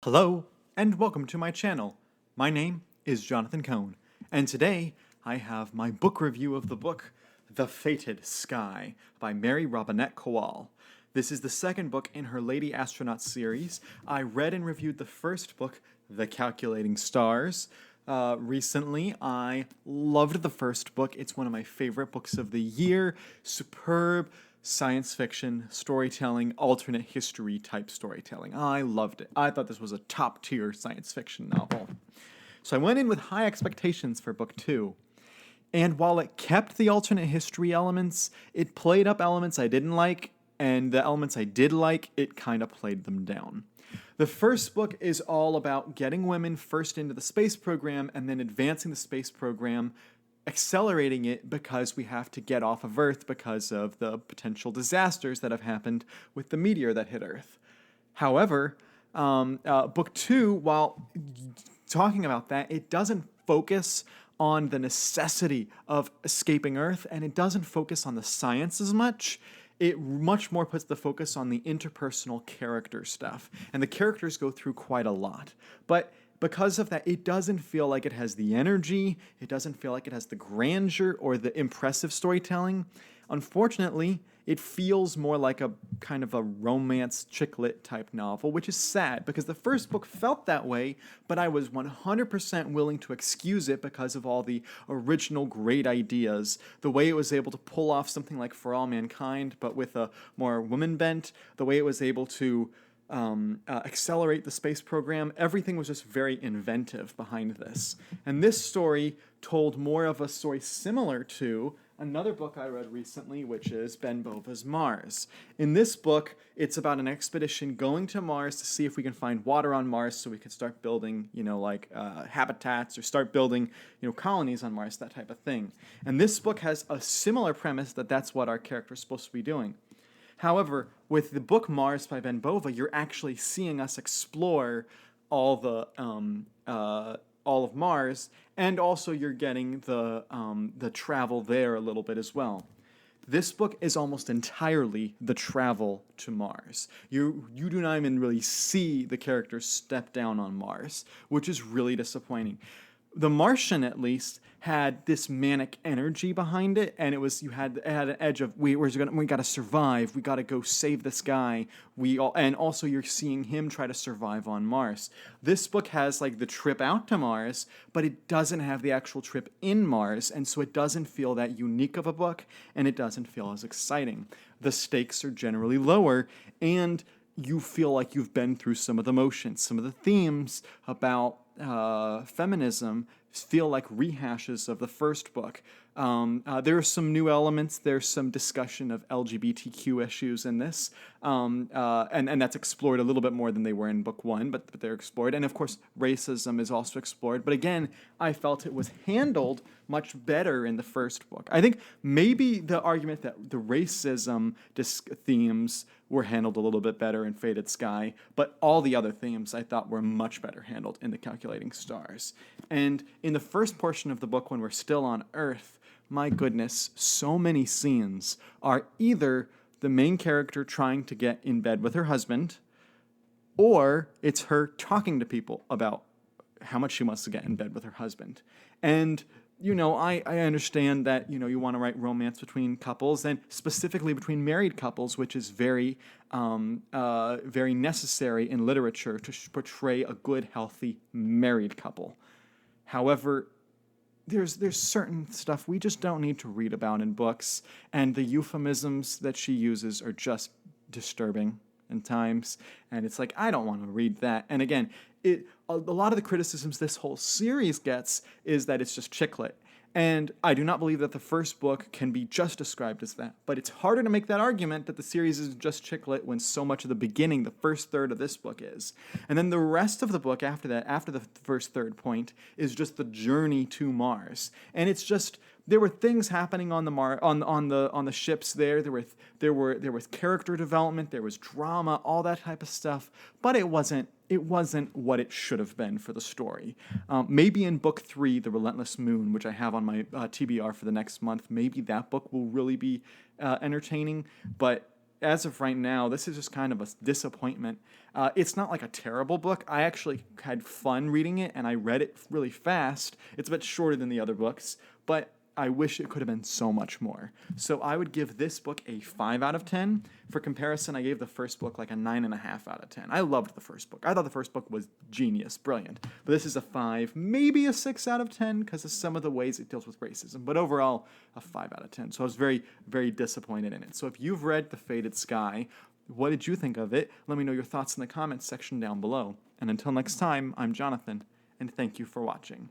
Hello, and welcome to my channel. My name is Jonathan Cohn, and today I have my book review of the book The Fated Sky by Mary Robinette Kowal. This is the second book in her Lady Astronaut series. I read and reviewed the first book, The Calculating Stars, recently. I loved the first book. It's one of my favorite books of the year. Superb science fiction storytelling, alternate history type storytelling. I loved it. I thought this was a top tier science fiction novel. So I went in with high expectations for book two. And while it kept the alternate history elements, it played up elements I didn't like, and the elements I did like, it kind of played them down. The first book is all about getting women first into the space program and then advancing the space program, accelerating it because we have to get off of Earth because of the potential disasters that have happened with the meteor that hit Earth. However, book two, while talking about that, it doesn't focus on the necessity of escaping Earth, and it doesn't focus on the science as much. It much more puts the focus on the interpersonal character stuff, and the characters go through quite a lot. But because of that, it doesn't feel like it has the energy, it doesn't feel like it has the grandeur or the impressive storytelling. Unfortunately, it feels more like a kind of a romance chick lit type novel, which is sad because the first book felt that way, but I was 100% willing to excuse it because of all the original great ideas, the way it was able to pull off something like For All Mankind, but with a more woman bent, the way it was able to accelerate the space program. Everything was just very inventive behind this. And this story told more of a story similar to another book I read recently, which is Ben Bova's Mars. In this book, it's about an expedition going to Mars to see if we can find water on Mars so we can start building, habitats or start building, colonies on Mars, that type of thing. And this book has a similar premise that's what our character is supposed to be doing. However, with the book Mars by Ben Bova, you're actually seeing us explore all of Mars, and also you're getting the travel there a little bit as well. This book is almost entirely the travel to Mars. You do not even really see the characters step down on Mars, which is really disappointing. The Martian, at least, had this manic energy behind it, and it had an edge of we got to survive, we got to go save this guy. And also you're seeing him try to survive on Mars. This book has like the trip out to Mars, but it doesn't have the actual trip in Mars, and so it doesn't feel that unique of a book, and it doesn't feel as exciting. The stakes are generally lower, and you feel like you've been through some of the motions, some of the themes about feminism feel like rehashes of the first book. There are some new elements. There's some discussion of LGBTQ issues in this, and that's explored a little bit more than they were in book one, but they're explored. And of course, racism is also explored. But again, I felt it was handled much better in the first book. I think maybe the argument that the racism themes were handled a little bit better in Fated Sky, but all the other themes I thought were much better handled in The Calculating Stars. And in the first portion of the book, when we're still on Earth, my goodness, so many scenes are either the main character trying to get in bed with her husband, or it's her talking to people about how much she wants to get in bed with her husband. And I understand that, you want to write romance between couples, and specifically between married couples, which is very necessary in literature to portray a good, healthy married couple. However, there's certain stuff we just don't need to read about in books, and the euphemisms that she uses are just disturbing in times, and it's like, I don't want to read that. And again, a lot of the criticisms this whole series gets is that it's just chick lit. And I do not believe that the first book can be just described as that. But it's harder to make that argument that the series is just chick lit when so much of the beginning, the first third of this book is. And then the rest of the book after that, after the first third point, is just the journey to Mars. And it's just, there were things happening on the ships there. There was character development, there was drama, all that type of stuff. But it wasn't what it should have been for the story. Maybe in book 3, The Relentless Moon, which I have on my TBR for the next month, maybe that book will really be entertaining. But as of right now, this is just kind of a disappointment. It's not like a terrible book. I actually had fun reading it, and I read it really fast. It's a bit shorter than the other books, but I wish it could have been so much more. So I would give this book a 5 out of 10. For comparison, I gave the first book like a 9.5 out of 10. I loved the first book. I thought the first book was genius, brilliant. But this is a 5, maybe a 6 out of 10 because of some of the ways it deals with racism. But overall, a 5 out of 10. So I was very, very disappointed in it. So if you've read The Fated Sky, what did you think of it? Let me know your thoughts in the comments section down below. And until next time, I'm Jonathan, and thank you for watching.